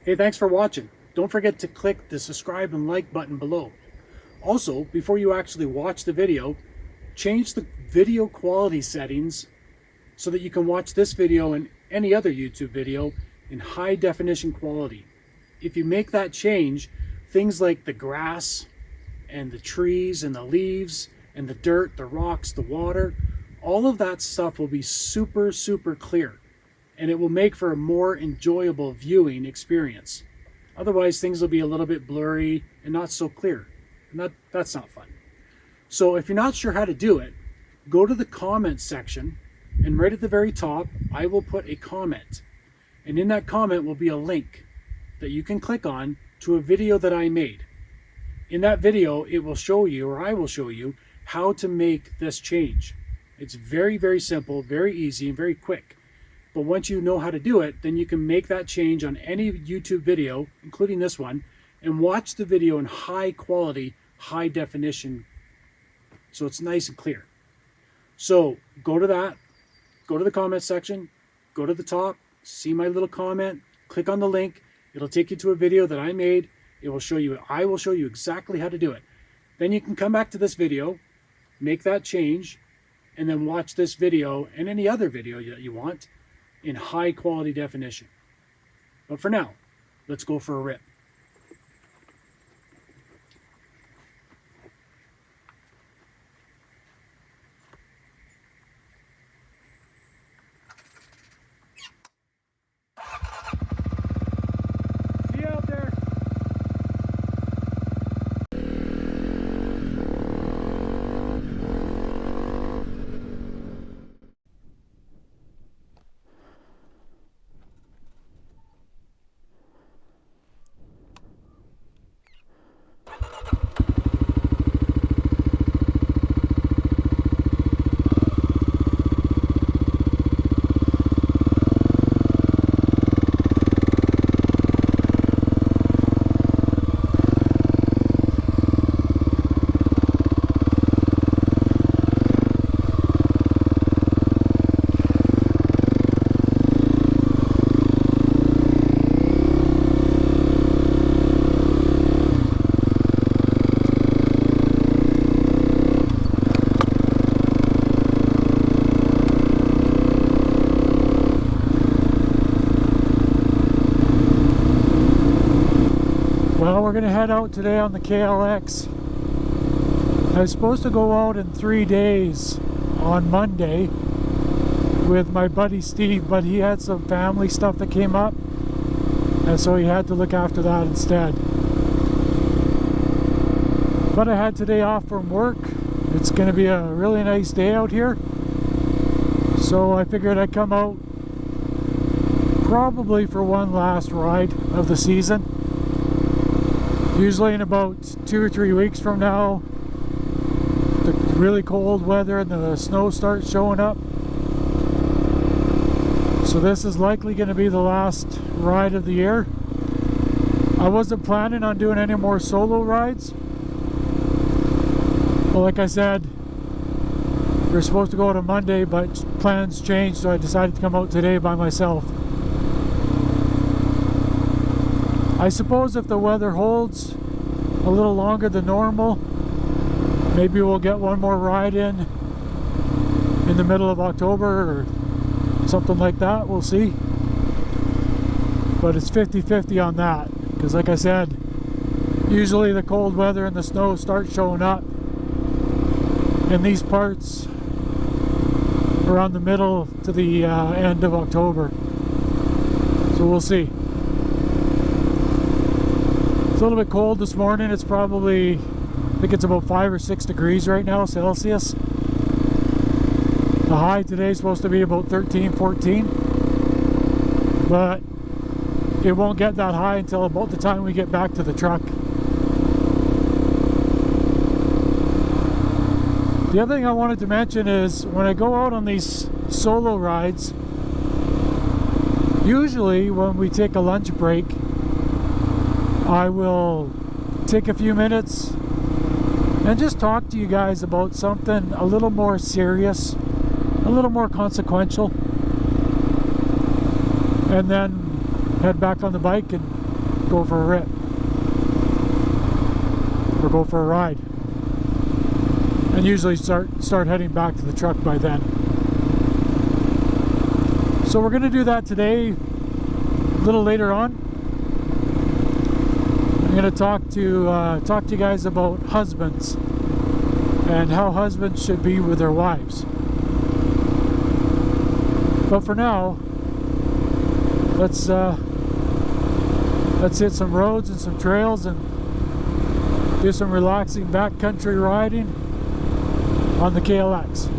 Hey, thanks for watching. Don't forget to click the subscribe and like button below. Also, before you actually watch the video, change the video quality settings so that you can watch this video and any other YouTube video in high definition quality. If you make that change, things like the grass and the trees and the leaves and the dirt, the rocks, the water, all of that stuff will be super clear, and it will make for a more enjoyable viewing experience. Otherwise, things will be a little bit blurry and not so clear, and that's not fun. So if you're not sure how to do it, go to the comments section, and right at the very top, I will put a comment. And in that comment will be a link that you can click on to a video that I made. In that video, it will show you, or I will show you, how to make this change. It's very simple, very easy, and very quick. But once you know how to do it, then you can make that change on any YouTube video, including this one, and watch the video in high quality, high definition, so it's nice and clear. So go to that, go to the comment section, go to the top, see my little comment, click on the link. It'll take you to a video that I made. It will show you, I will show you exactly how to do it. Then you can come back to this video, make that change, and then watch this video and any other video that you want in high quality definition. But for now, let's go for a rip. See you out there. Well, we're going to head out today on the KLX. I was supposed to go out in 3 days on Monday with my buddy Steve, but he had some family stuff that came up, and so he had to look after that instead. But I had today off from work. It's going to be a really nice day out here, so I figured I'd come out probably for one last ride of the season. Usually in about 2 or 3 weeks from now, the really cold weather and the snow starts showing up. So this is likely going to be the last ride of the year. I wasn't planning on doing any more solo rides. Well, like I said, we were supposed to go out on Monday, but plans changed, so I decided to come out today by myself. I suppose if the weather holds a little longer than normal, maybe we'll get one more ride in the middle of October or something like that. We'll see. But it's 50-50 on that, because like I said, usually the cold weather and the snow start showing up in these parts around the middle to the end of October. So we'll see. It's a little bit cold this morning. It's probably, I think it's about 5 or 6 degrees right now, Celsius. The high today is supposed to be about 13, 14. But it won't get that high until about the time we get back to the truck. The other thing I wanted to mention is when I go out on these solo rides, usually when we take a lunch break, I will take a few minutes and just talk to you guys about something a little more serious, a little more consequential, and then head back on the bike and go for a rip or go for a ride, and usually start heading back to the truck by then. So we're going to do that today. A little later on, I'm going to talk to you guys about husbands and how husbands should be with their wives. But for now, let's hit some roads and some trails and do some relaxing backcountry riding on the KLX.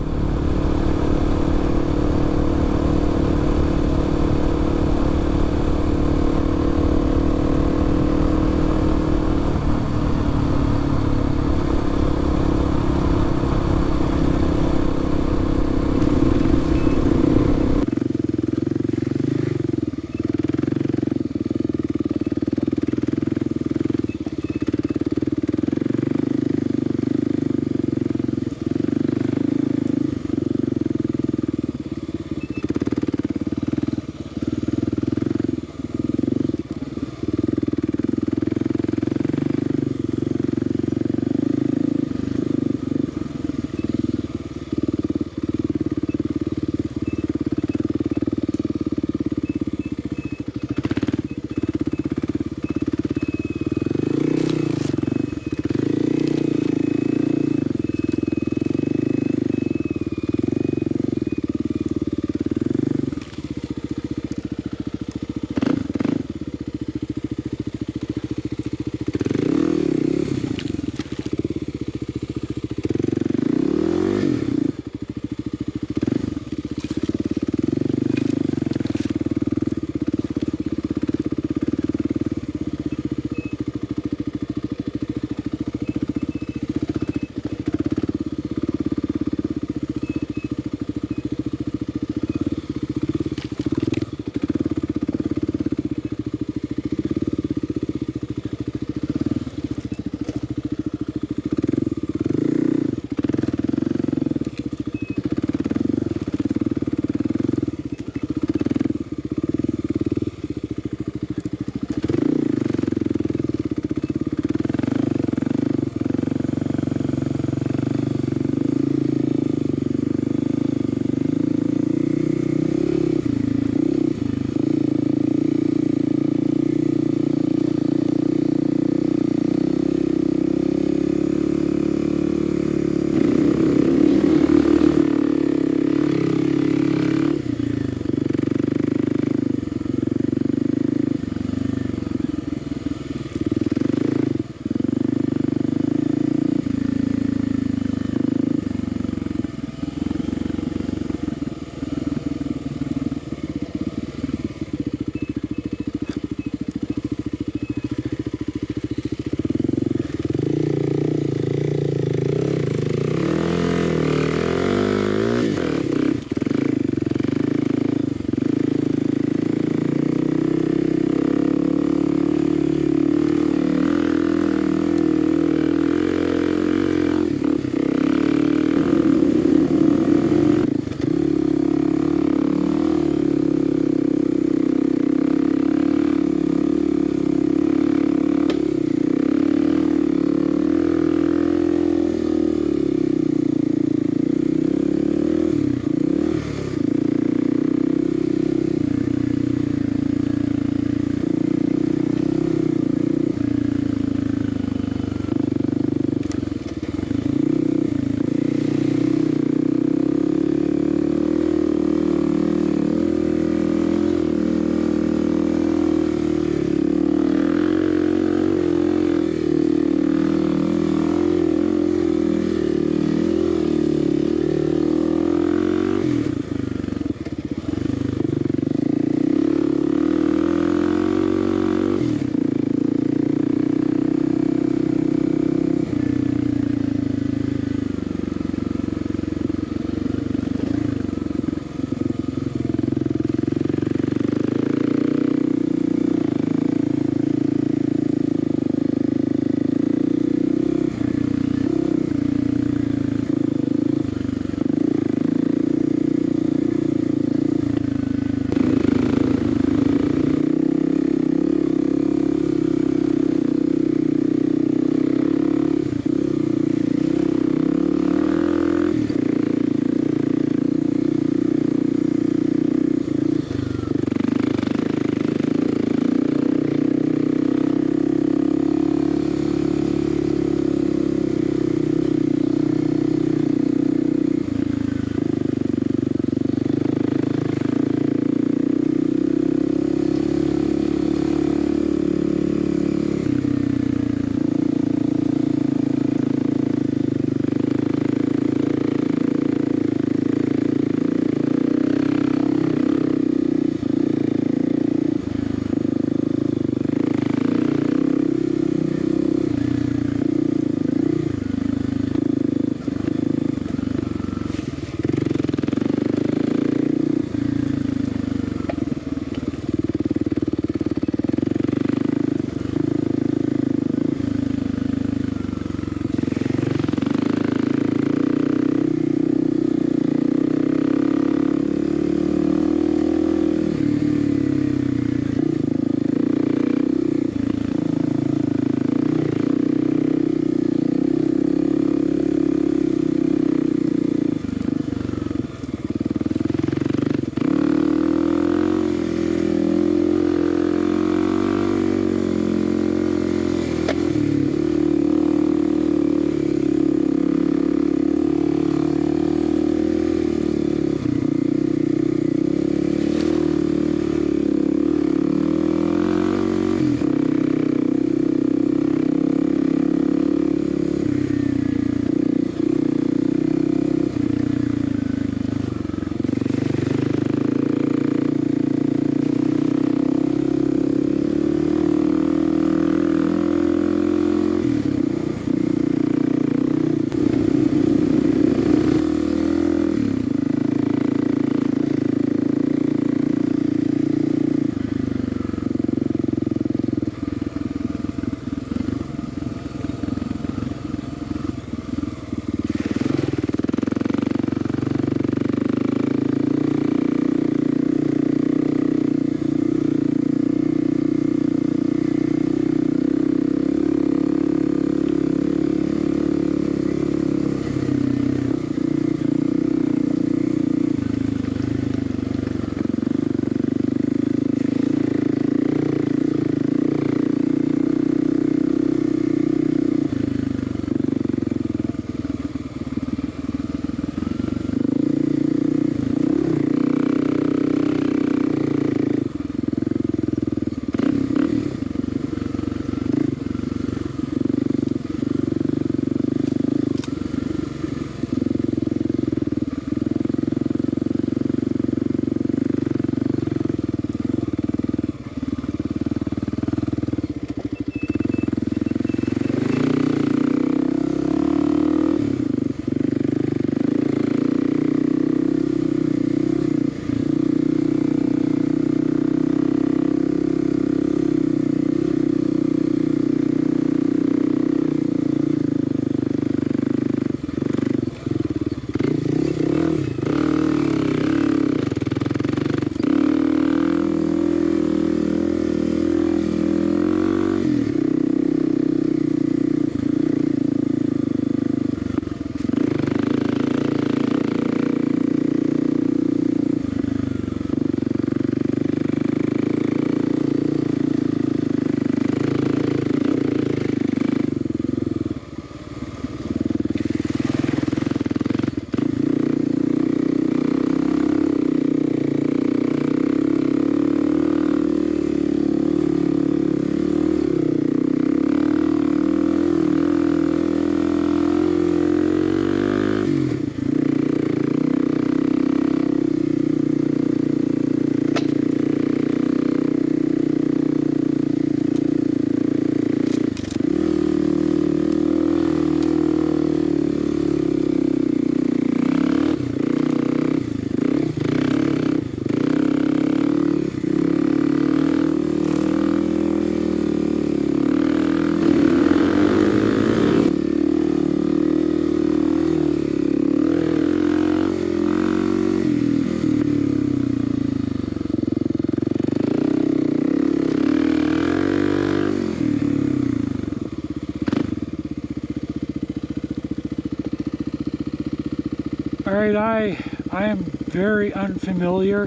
Alright, I am very unfamiliar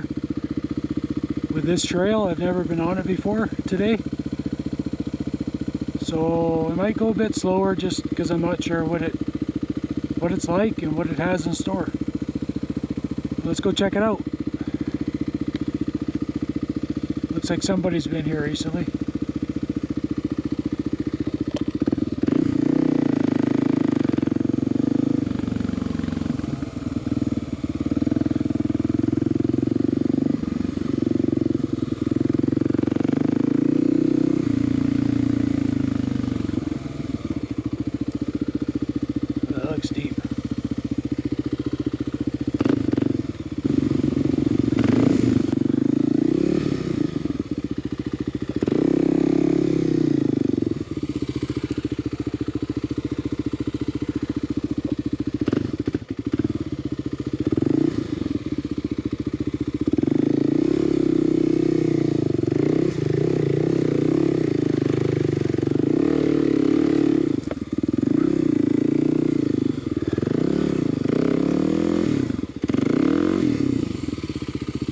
with this trail. I've never been on it before today. So I might go a bit slower just because I'm not sure what it's like and what it has in store. Let's go check it out. Looks like somebody's been here recently. That looks deep.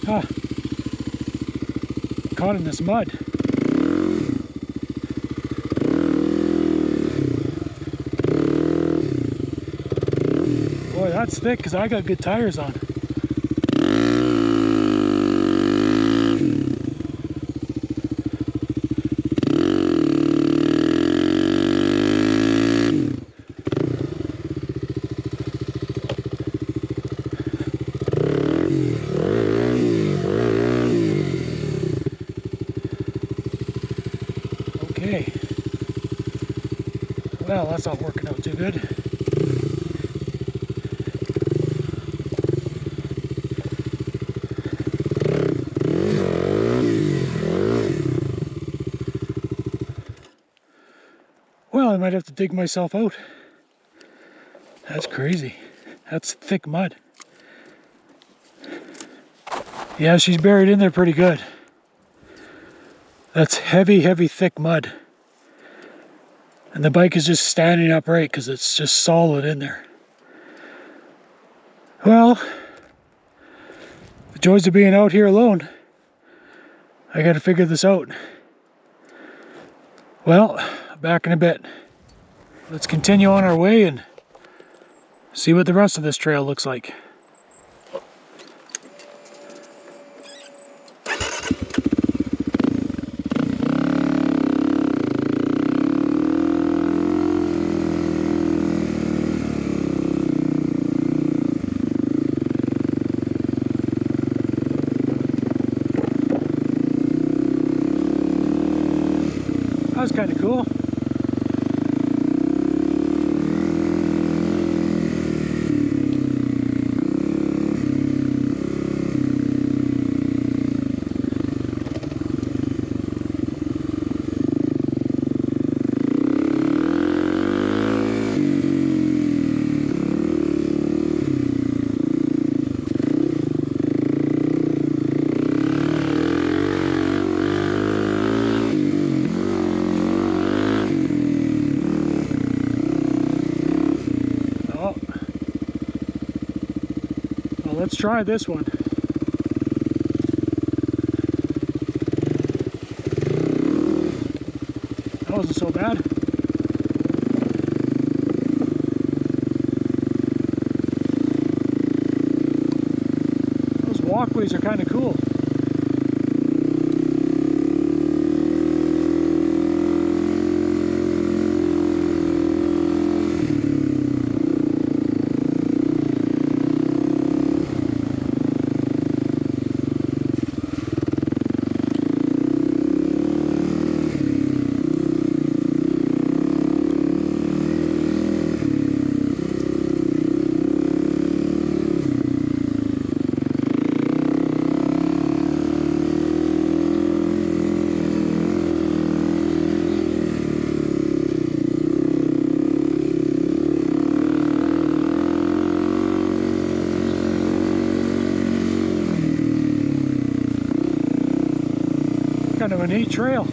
Ah, caught in this mud. Boy, that's thick because I got good tires on. Okay. Well, that's not working out too good. Well, I might have to dig myself out. That's crazy. That's thick mud. Yeah, she's buried in there pretty good. That's heavy, heavy, thick mud. And the bike is just standing upright because it's just solid in there. Well, the joys of being out here alone. I gotta figure this out. Well, back in a bit. Let's continue on our way and see what the rest of this trail looks like. That was kind of cool. Let's try this one. That wasn't so bad. Those walkways are kind of cool. Kind of a neat trail.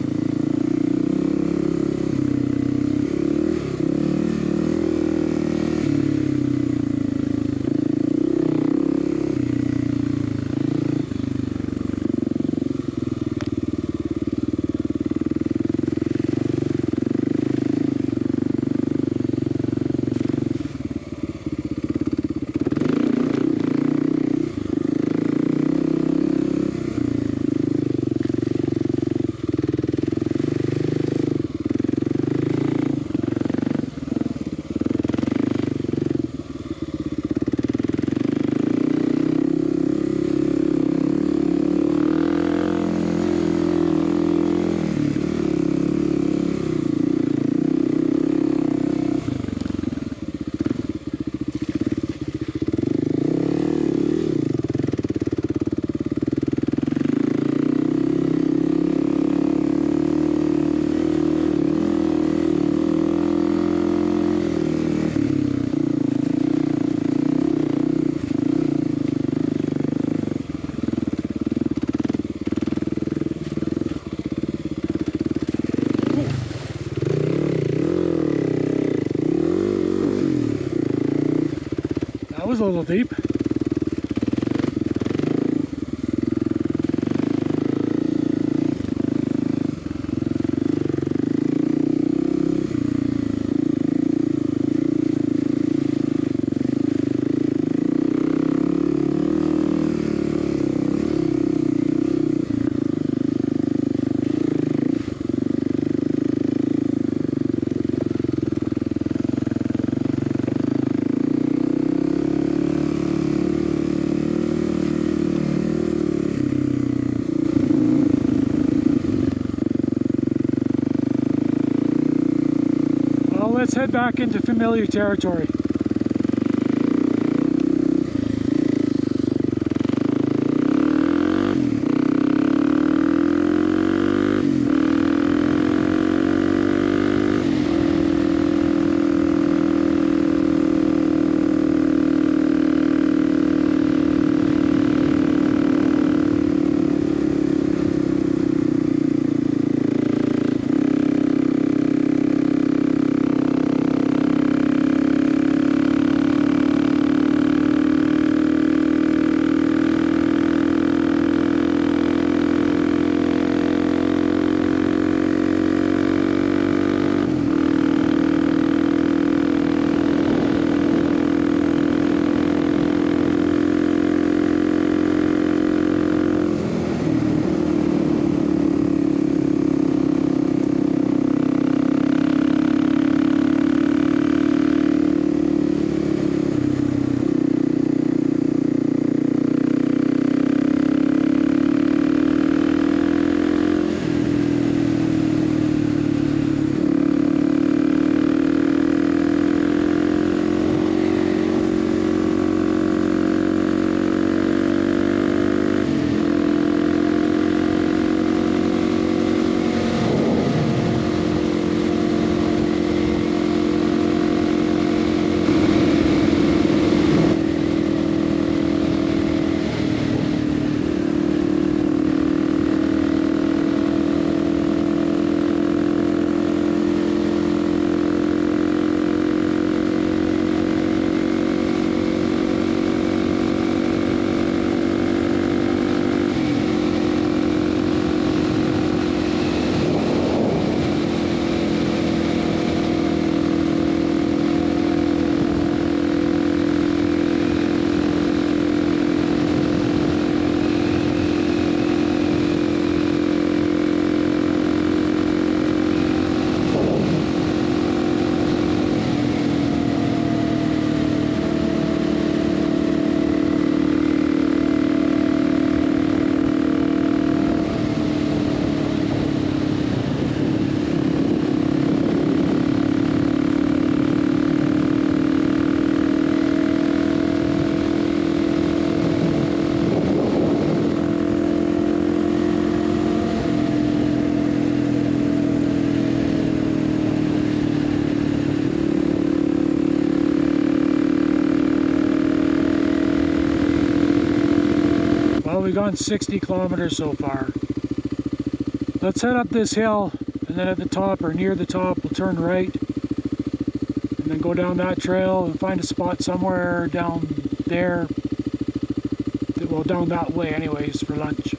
a little deep. Let's head back into familiar territory. We've gone 60 kilometers so far. Let's head up this hill, and then at the top or near the top we'll turn right and then go down that trail and find a spot somewhere down there, well, down that way anyways, for lunch.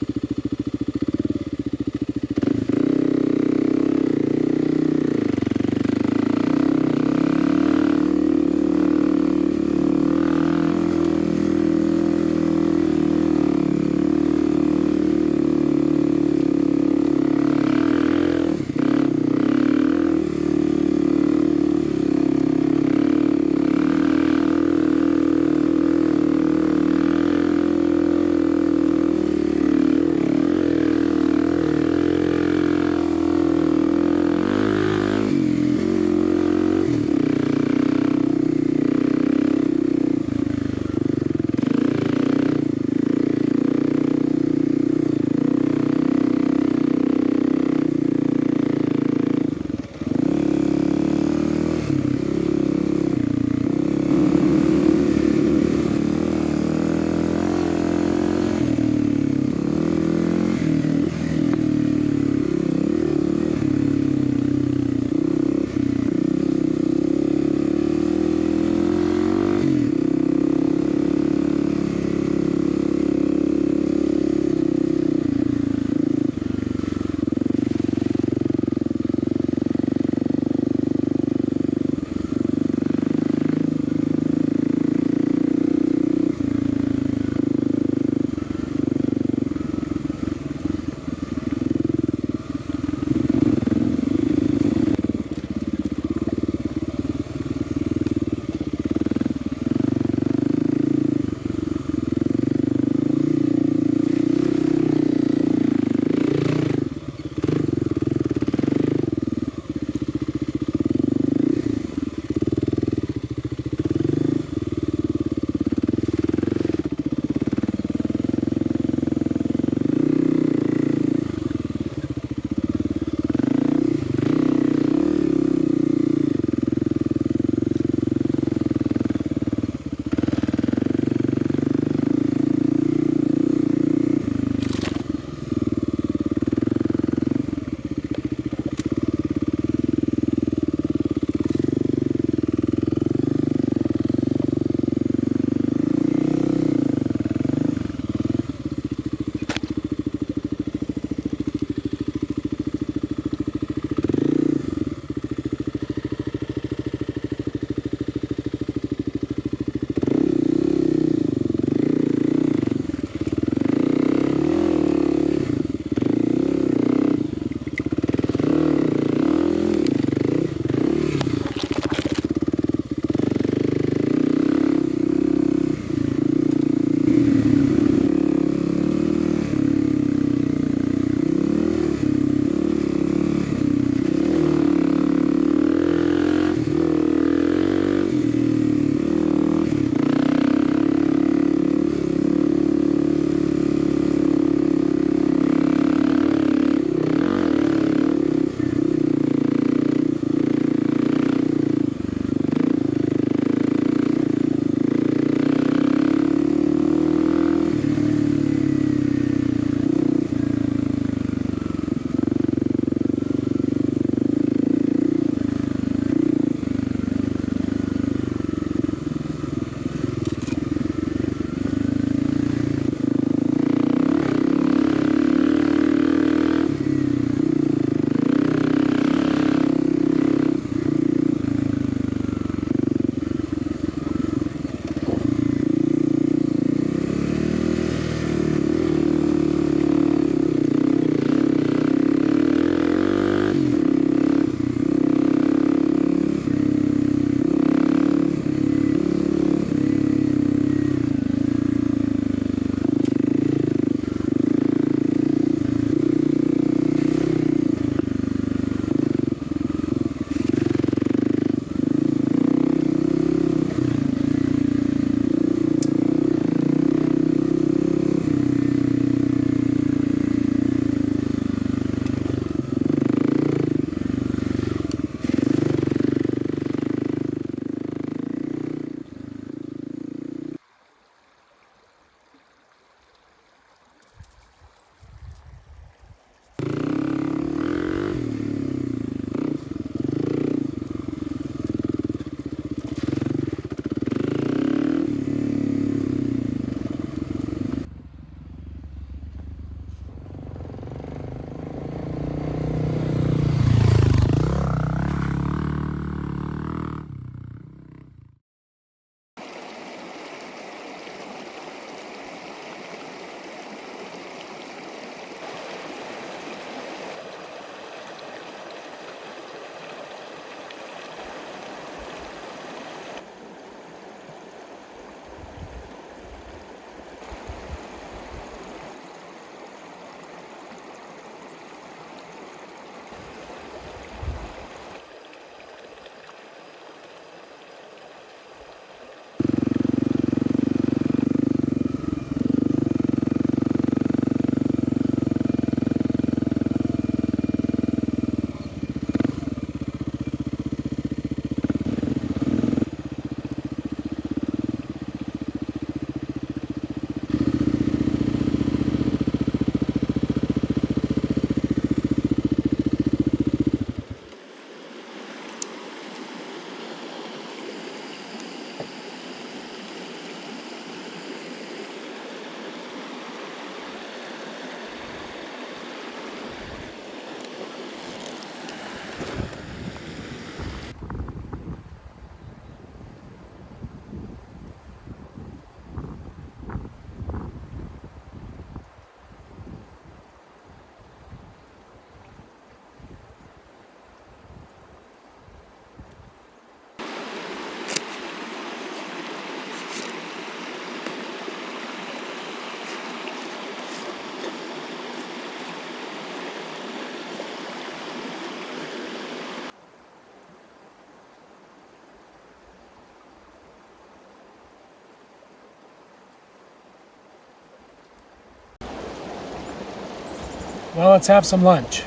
Well, let's have some lunch.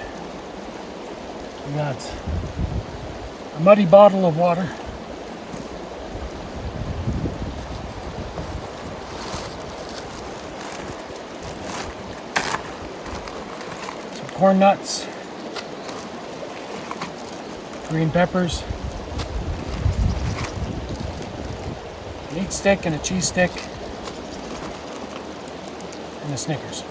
We got a muddy bottle of water. Some corn nuts. Green peppers. A meat stick and a cheese stick. And a Snickers.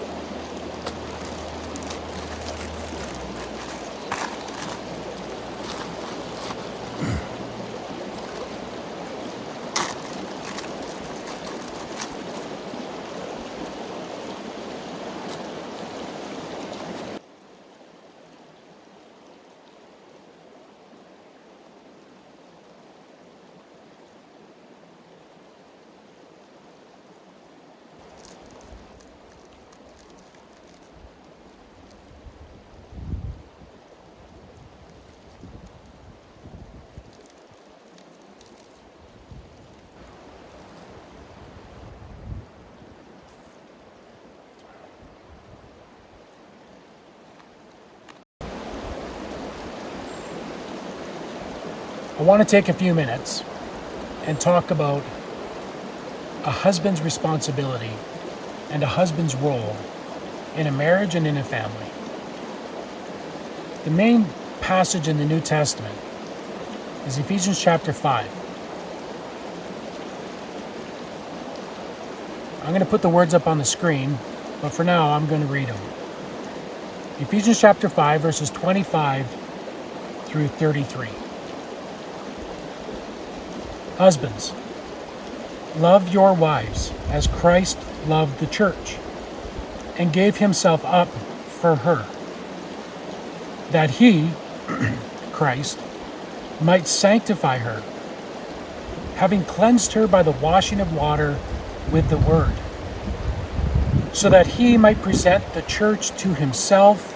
I want to take a few minutes and talk about a husband's responsibility and a husband's role in a marriage and in a family. The main passage in the New Testament is Ephesians chapter 5. I'm going to put the words up on the screen, but for now I'm going to read them. Ephesians chapter 5, verses 25 through 33. Husbands, love your wives as Christ loved the church and gave himself up for her, that he, Christ, might sanctify her, having cleansed her by the washing of water with the word, so that he might present the church to himself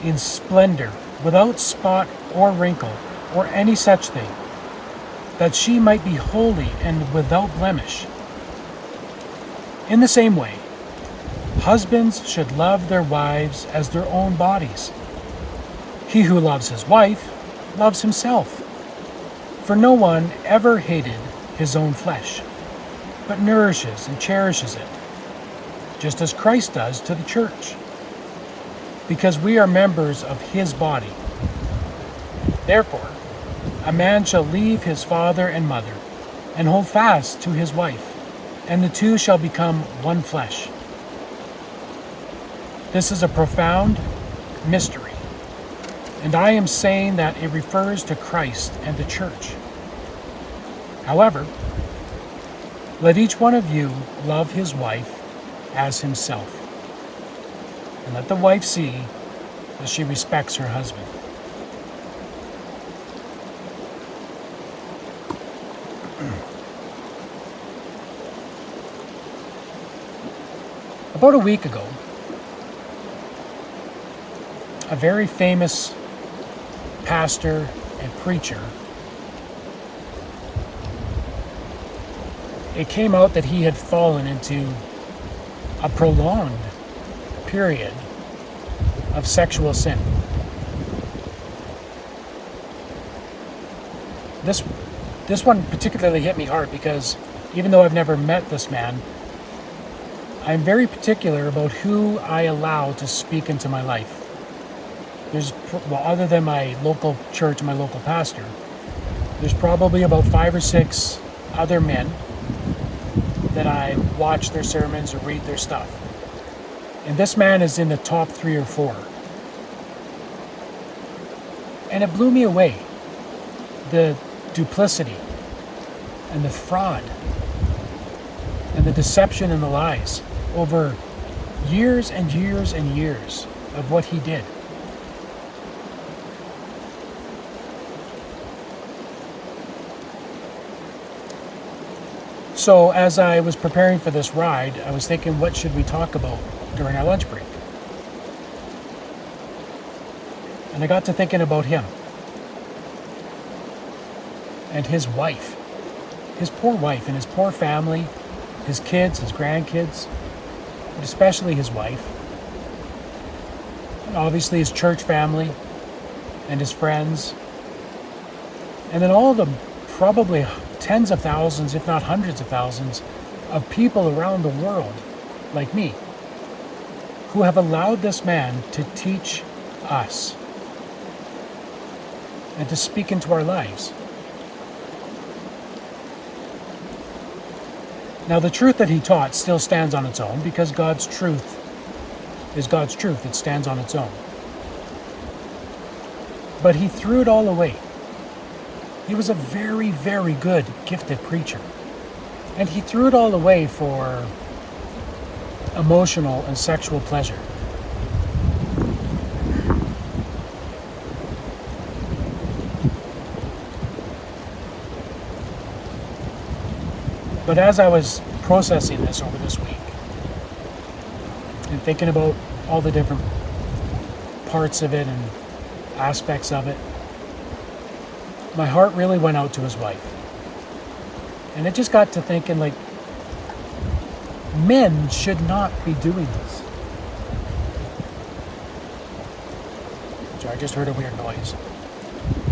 in splendor, without spot or wrinkle or any such thing, that she might be holy and without blemish. In the same way, husbands should love their wives as their own bodies. He who loves his wife loves himself. For no one ever hated his own flesh, but nourishes and cherishes it, just as Christ does to the church, because we are members of his body. Therefore, a man shall leave his father and mother, and hold fast to his wife, and the two shall become one flesh. This is a profound mystery, and I am saying that it refers to Christ and the church. However, let each one of you love his wife as himself, and let the wife see that she respects her husband. About a week ago, a very famous pastor and preacher, it came out that he had fallen into a prolonged period of sexual sin. This one particularly hit me hard because even though I've never met this man, I'm very particular about who I allow to speak into my life. Other than my local church, my local pastor, there's probably about 5 or 6 other men that I watch their sermons or read their stuff. And this man is in the top 3 or 4. And it blew me away. The duplicity and the fraud and the deception and the lies over years and years and years of what he did. So as I was preparing for this ride, I was thinking, what should we talk about during our lunch break? And I got to thinking about him and his wife, his poor wife and his poor family, his kids, his grandkids, but especially his wife. obviously his church family and his friends, and then all of the probably tens of thousands, if not hundreds of thousands, of people around the world, like me, who have allowed this man to teach us and to speak into our lives. Now, the truth that he taught still stands on its own, because God's truth is God's truth. It stands on its own. But he threw it all away. He was a very, very good, gifted preacher. And he threw it all away for emotional and sexual pleasure. But as I was processing this over this week and thinking about all the different parts of it and aspects of it, my heart really went out to his wife. And it just got to thinking, like, men should not be doing this. So I just heard a weird noise.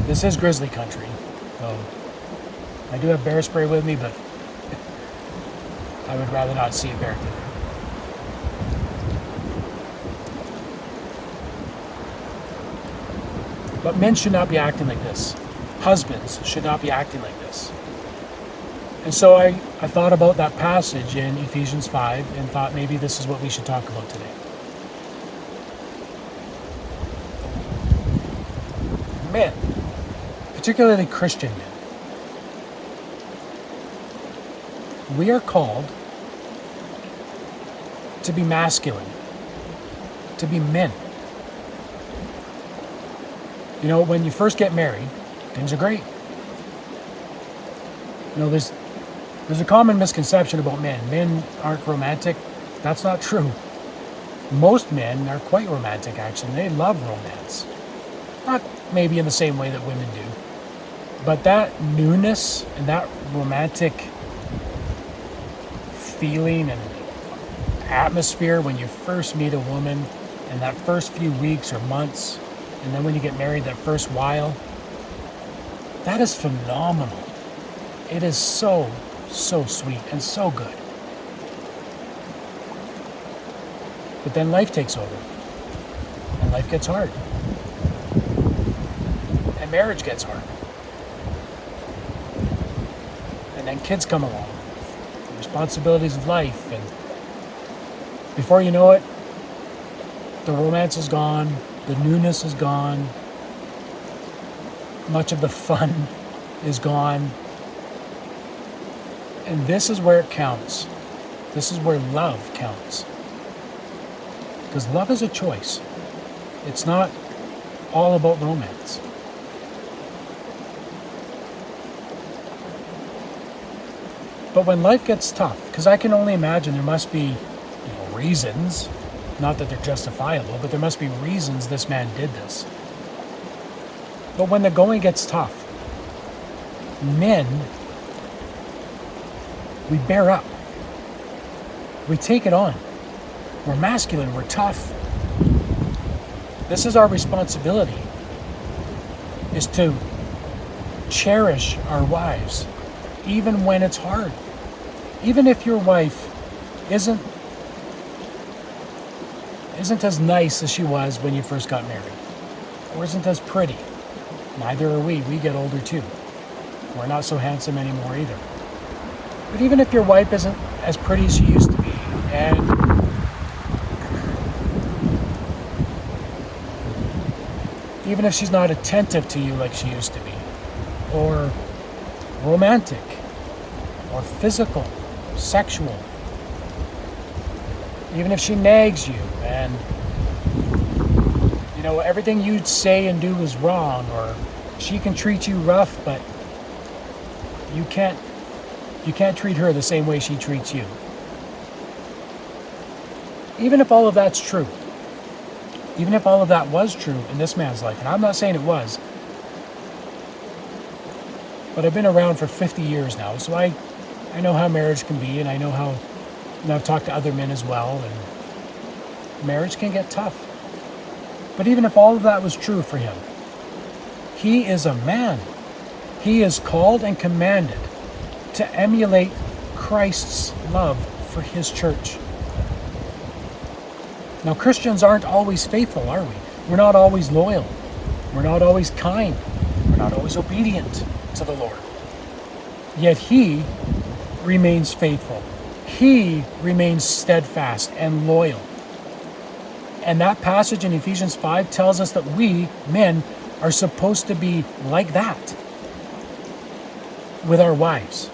This is grizzly country, so I do have bear spray with me, but I would rather not see a bear today. But men should not be acting like this. Husbands should not be acting like this. And so I thought about that passage in Ephesians 5 and thought maybe this is what we should talk about today. Men, particularly Christian men, we are called to be masculine, to be men. You know, when you first get married, things are great. You know, there's a common misconception about men. Men aren't romantic. That's not true. Most men are quite romantic, actually. They love romance. Not maybe in the same way that women do. But that newness and that romantic feeling and atmosphere when you first meet a woman, and that first few weeks or months, and then when you get married, that first while, that is phenomenal. It is so, so sweet and so good. But then life takes over, and life gets hard, and marriage gets hard, and then kids come along, the responsibilities of life, and before you know it, the romance is gone, the newness is gone, much of the fun is gone. And this is where it counts. This is where love counts. Because love is a choice. It's not all about romance. But when life gets tough, because I can only imagine there must be reasons, not that they're justifiable, but there must be reasons this man did this. But when the going gets tough, men, we bear up. We take it on. We're masculine, we're tough. This is our responsibility, is to cherish our wives, even when it's hard. Even if your wife isn't as nice as she was when you first got married, or isn't as pretty. Neither are we. We get older too. We're not so handsome anymore either. But even if your wife isn't as pretty as she used to be, and even if she's not attentive to you like she used to be, or romantic, or physical, sexual, even if she nags you and everything you'd say and do is wrong, or she can treat you rough, but you can't treat her the same way she treats you. Even if all of that's true, even if all of that was true in this man's life, and I'm not saying it was, but I've been around for 50 years now, so I know how marriage can be, and I know how, I've talked to other men as well, and marriage can get tough. But even if all of that was true for him, he is a man. He is called and commanded to emulate Christ's love for his church. Now, Christians aren't always faithful, are we? We're not always loyal. We're not always kind. We're not always obedient to the Lord. Yet he remains faithful. He remains steadfast and loyal. And that passage in Ephesians 5 tells us that we, men, are supposed to be like that with our wives.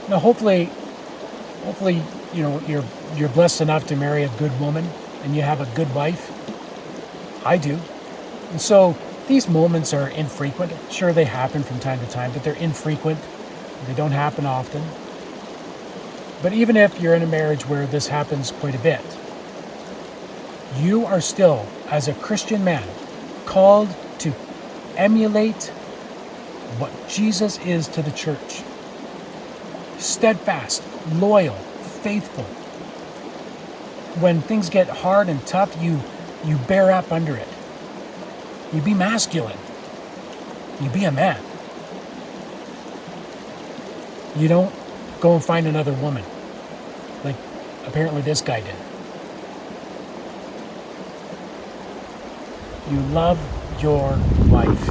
Now, hopefully, you're blessed enough to marry a good woman and you have a good wife. I do. And so these moments are infrequent. Sure, they happen from time to time, but they're infrequent. They don't happen often. But even if you're in a marriage where this happens quite a bit, you are still, as a Christian man, called to emulate what Jesus is to the church. Steadfast, loyal, faithful. When things get hard and tough, you bear up under it. You be masculine. You be a man. You don't go and find another woman, like apparently this guy did. You love your wife.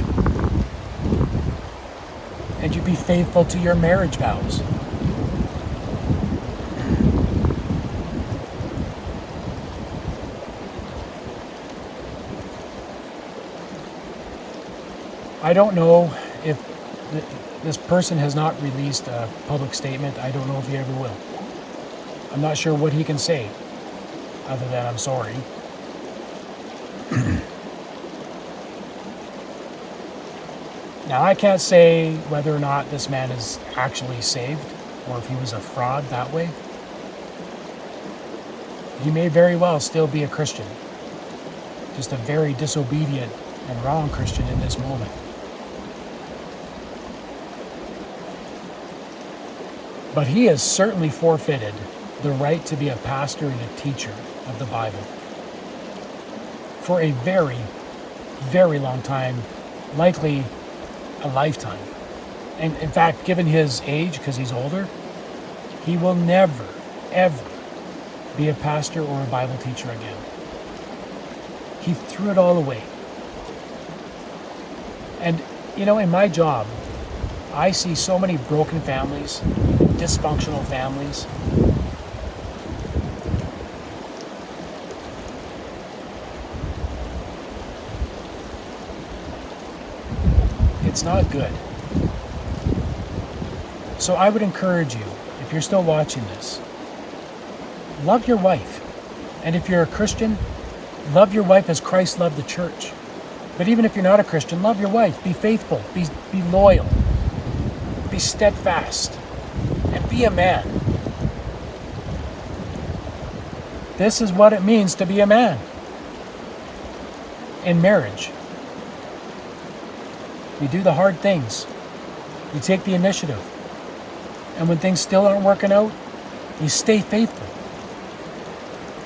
And you be faithful to your marriage vows. I don't know if this person has not released a public statement. I don't know if he ever will. I'm not sure what he can say other than I'm sorry. Now, I can't say whether or not this man is actually saved or if he was a fraud that way. He may very well still be a Christian, just a very disobedient and wrong Christian in this moment. But he has certainly forfeited the right to be a pastor and a teacher of the Bible for a very, very long time, likely a lifetime. And in fact, given his age, because he's older, he will never, ever be a pastor or a Bible teacher again. He threw it all away. And, in my job, I see so many broken families, dysfunctional families. It's not good. So I would encourage you, if you're still watching this, love your wife. And if you're a Christian, love your wife as Christ loved the church. But even if you're not a Christian, love your wife. Be faithful. Be loyal. Be steadfast. And be a man. This is what it means to be a man in marriage. You do the hard things. You take the initiative. And when things still aren't working out, you stay faithful.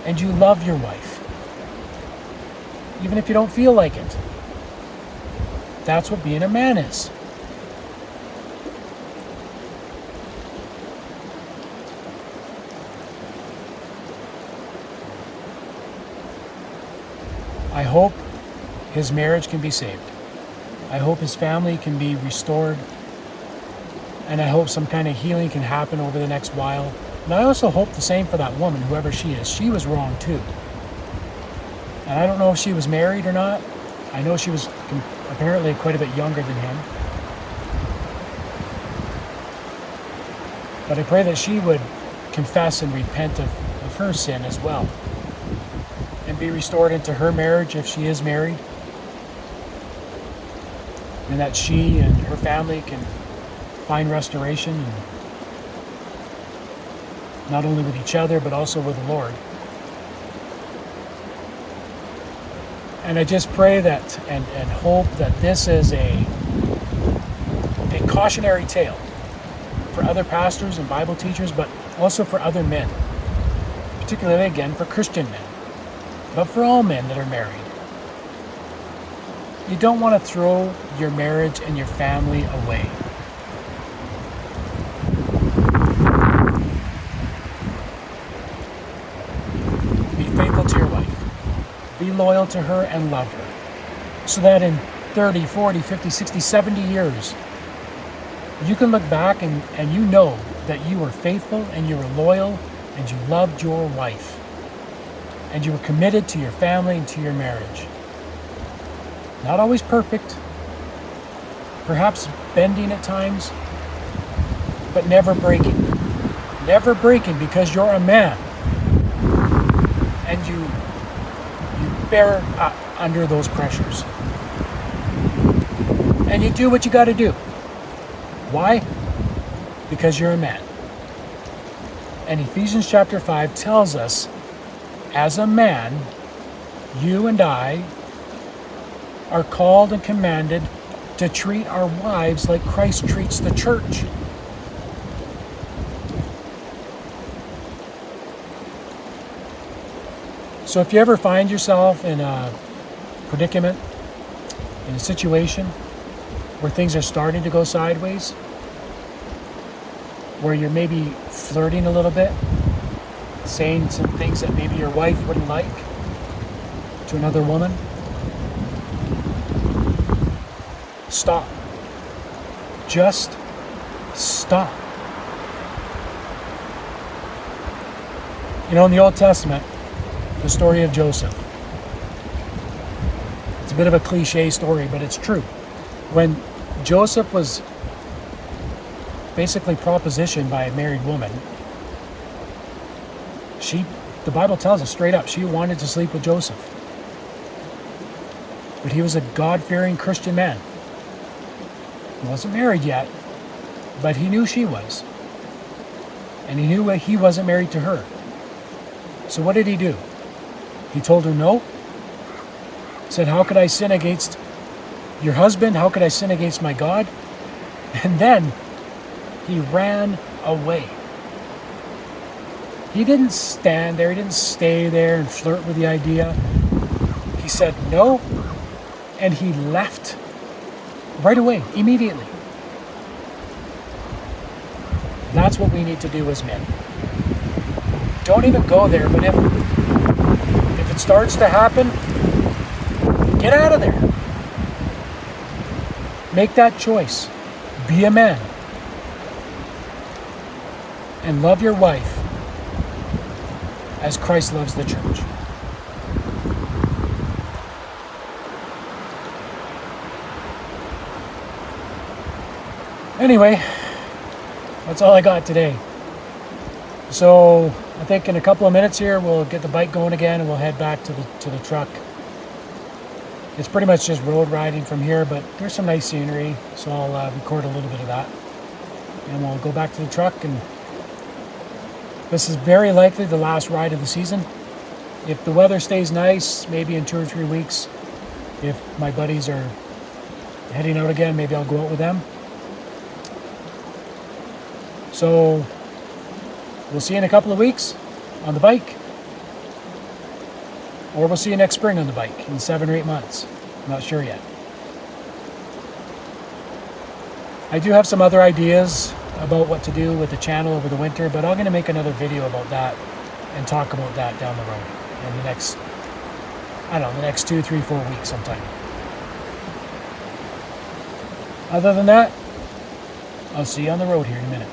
And you love your wife. Even if you don't feel like it. That's what being a man is. I hope his marriage can be saved. I hope his family can be restored. And I hope some kind of healing can happen over the next while. And I also hope the same for that woman, whoever she is. She was wrong too. And I don't know if she was married or not. I know she was apparently quite a bit younger than him. But I pray that she would confess and repent of her sin as well. And be restored into her marriage if she is married. And that she and her family can find restoration, and not only with each other, but also with the Lord. And I just pray that and hope that this is a cautionary tale for other pastors and Bible teachers, but also for other men. particularly again for Christian men, but for all men that are married. You don't want to throw your marriage and your family away. Be faithful to your wife. Be loyal to her and love her. So that in 30, 40, 50, 60, 70 years, you can look back and you know that you were faithful and you were loyal and you loved your wife. And you were committed to your family and to your marriage. Not always perfect, perhaps bending at times, but never breaking. Never breaking because you're a man. And you bear up under those pressures. And you do what you got to do. Why? Because you're a man. And Ephesians chapter 5 tells us, as a man, you and I are called and commanded to treat our wives like Christ treats the church. So if you ever find yourself in a predicament, in a situation where things are starting to go sideways, where you're maybe flirting a little bit, saying some things that maybe your wife wouldn't like to another woman, stop. Just stop. You know, in the Old Testament, the story of Joseph. It's a bit of a cliche story, but it's true. When Joseph was basically propositioned by a married woman, the Bible tells us straight up, she wanted to sleep with Joseph. But he was a God-fearing Christian man. He wasn't married yet, but he knew she was. And he knew he wasn't married to her. So what did he do? He told her no. He said, how could I sin against your husband? How could I sin against my God? And then he ran away. He didn't stand there. He didn't stay there and flirt with the idea. He said no, and he left right away, immediately. That's what we need to do as men. Don't even go there, but if it starts to happen, get out of there. Make that choice. Be a man. And love your wife as Christ loves the church. Anyway, that's all I got today. So I think in a couple of minutes here, we'll get the bike going again and we'll head back to the truck. It's pretty much just road riding from here, but there's some nice scenery, so I'll record a little bit of that. And we'll go back to the truck, and this is very likely the last ride of the season. If the weather stays nice, maybe in 2 or 3 weeks, if my buddies are heading out again, maybe I'll go out with them. So we'll see you in a couple of weeks on the bike. Or we'll see you next spring on the bike in 7 or 8 months. I'm not sure yet. I do have some other ideas about what to do with the channel over the winter, but I'm going to make another video about that and talk about that down the road in the next, I don't know, the next 2, 3, 4 weeks sometime. Other than that, I'll see you on the road here in a minute.